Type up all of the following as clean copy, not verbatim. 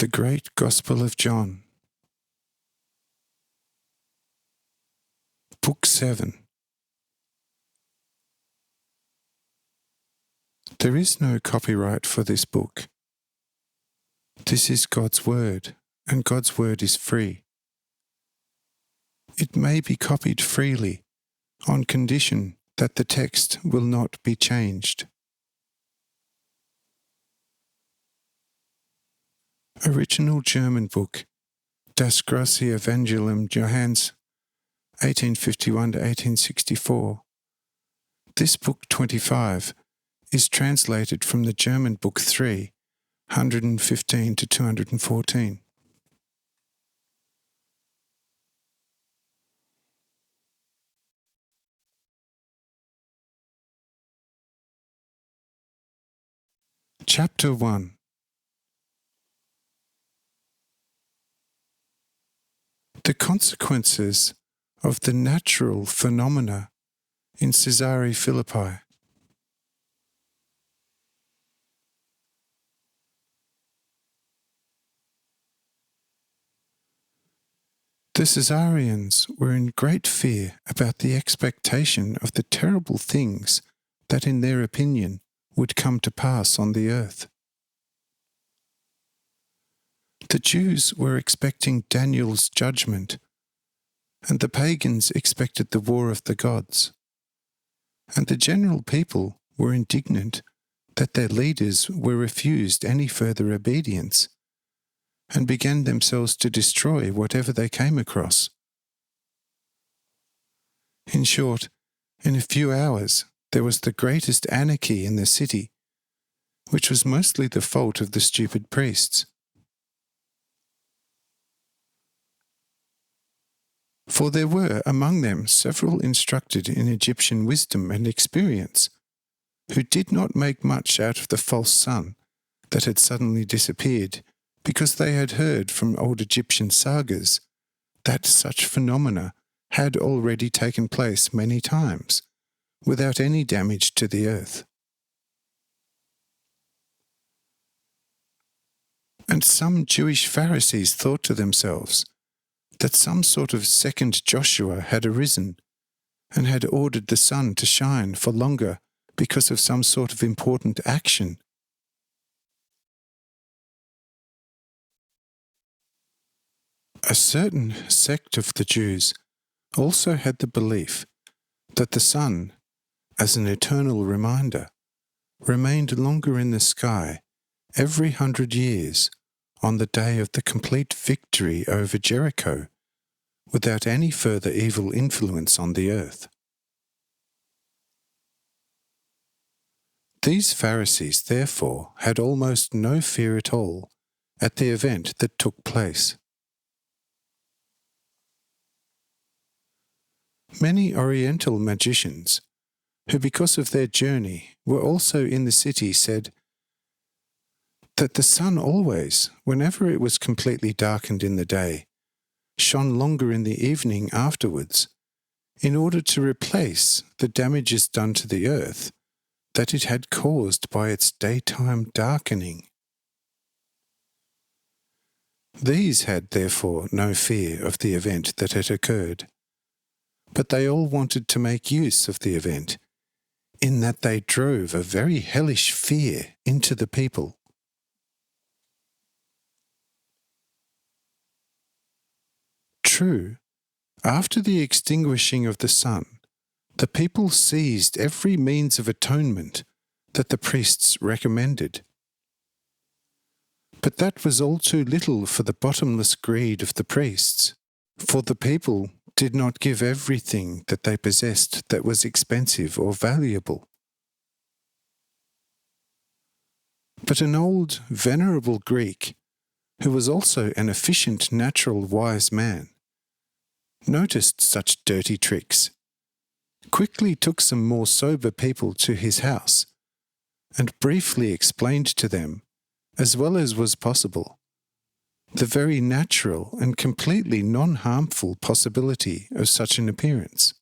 The Great Gospel of John. Book 7. There is no copyright for this book. This is God's Word, and God's Word is free. It may be copied freely, on condition that the text will not be changed. Original German book, Das große Evangelium Johannes, 1851 to 1864. This book 25 is translated from the German book 3, 115 to 214. Chapter 1. The consequences of the natural phenomena in Caesarea Philippi. The Caesareans were in great fear about the expectation of the terrible things that, in their opinion, would come to pass on the earth. The Jews were expecting Daniel's judgment, and the pagans expected the war of the gods, and the general people were indignant that their leaders were refused any further obedience, and began themselves to destroy whatever they came across. In short, in a few hours there was the greatest anarchy in the city, which was mostly the fault of the stupid priests. For there were among them several instructed in Egyptian wisdom and experience, who did not make much out of the false sun that had suddenly disappeared, because they had heard from old Egyptian sagas that such phenomena had already taken place many times, without any damage to the earth. And some Jewish Pharisees thought to themselves that some sort of second Joshua had arisen, and had ordered the sun to shine for longer because of some sort of important action. A certain sect of the Jews also had the belief that the sun, as an eternal reminder, remained longer in the sky every 100 years on the day of the complete victory over Jericho, without any further evil influence on the earth. These Pharisees, therefore, had almost no fear at all at the event that took place. Many Oriental magicians, who because of their journey were also in the city, said that the sun always, whenever it was completely darkened in the day, shone longer in the evening afterwards, in order to replace the damages done to the earth that it had caused by its daytime darkening. These had therefore no fear of the event that had occurred, but they all wanted to make use of the event, in that they drove a very hellish fear into the people. True, after the extinguishing of the sun, the people seized every means of atonement that the priests recommended. But that was all too little for the bottomless greed of the priests, for the people did not give everything that they possessed that was expensive or valuable. But an old, venerable Greek, who was also an efficient, natural, wise man, noticed such dirty tricks, quickly took some more sober people to his house, and briefly explained to them, as well as was possible, the very natural and completely non-harmful possibility of such an appearance.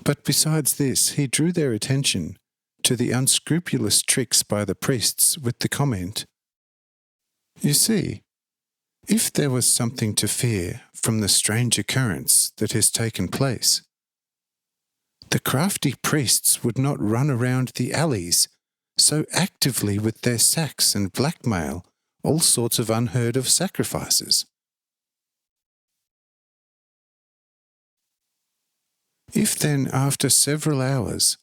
But besides this, he drew their attention to the unscrupulous tricks by the priests with the comment, You see, if there was something to fear from the strange occurrence that has taken place, the crafty priests would not run around the alleys so actively with their sacks and blackmail all sorts of unheard of sacrifices. If then, after several hours,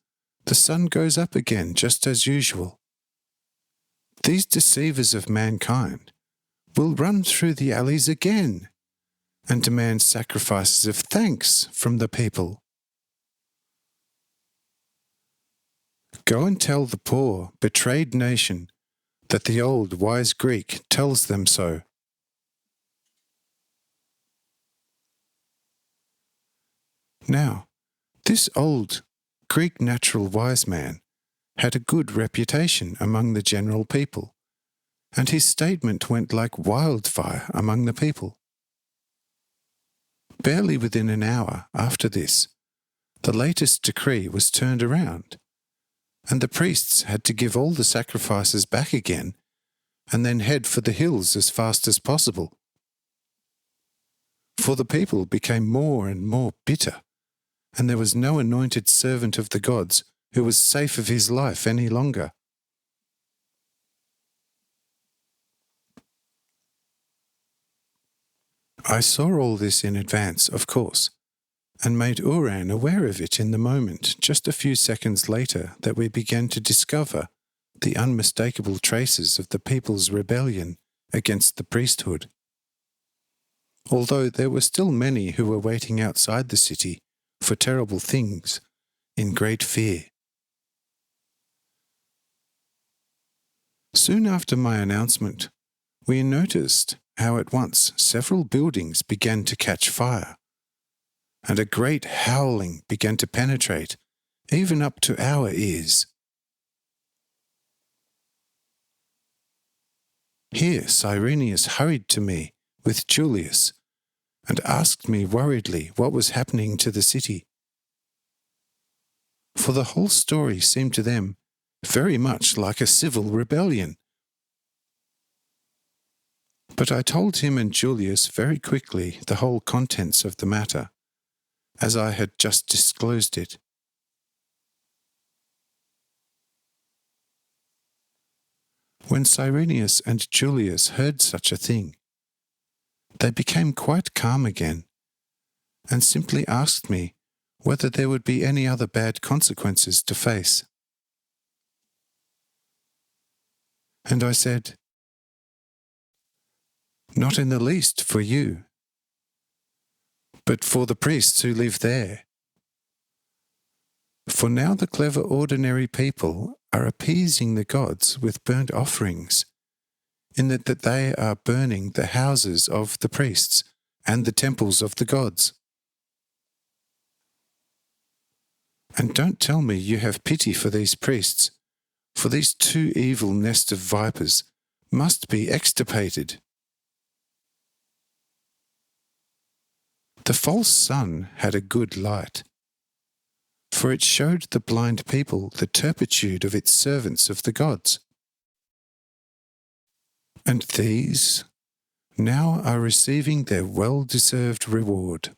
the sun goes up again just as usual, these deceivers of mankind will run through the alleys again and demand sacrifices of thanks from the people. Go and tell the poor, betrayed nation that the old wise Greek tells them so. Now, this old Greek natural wise man had a good reputation among the general people, and his statement went like wildfire among the people. Barely within an hour after this, the latest decree was turned around, and the priests had to give all the sacrifices back again and then head for the hills as fast as possible. For the people became more and more bitter, and there was no anointed servant of the gods who was safe of his life any longer. I saw all this in advance, of course, and made Uran aware of it in the moment just a few seconds later that we began to discover the unmistakable traces of the people's rebellion against the priesthood. Although there were still many who were waiting outside the city for terrible things in great fear. Soon after my announcement, we noticed how at once several buildings began to catch fire, and a great howling began to penetrate even up to our ears. Here Cyrenius hurried to me with Julius and asked me worriedly what was happening to the city. For the whole story seemed to them very much like a civil rebellion. But I told him and Julius very quickly the whole contents of the matter, as I had just disclosed it. When Cyrenius and Julius heard such a thing, they became quite calm again, and simply asked me whether there would be any other bad consequences to face. And I said, "Not in the least for you, but for the priests who live there. For now the clever ordinary people are appeasing the gods with burnt offerings, in that they are burning the houses of the priests and the temples of the gods. And don't tell me you have pity for these priests, for these two evil nest of vipers must be extirpated." The false sun had a good light, for it showed the blind people the turpitude of its servants of the gods. And these now are receiving their well-deserved reward.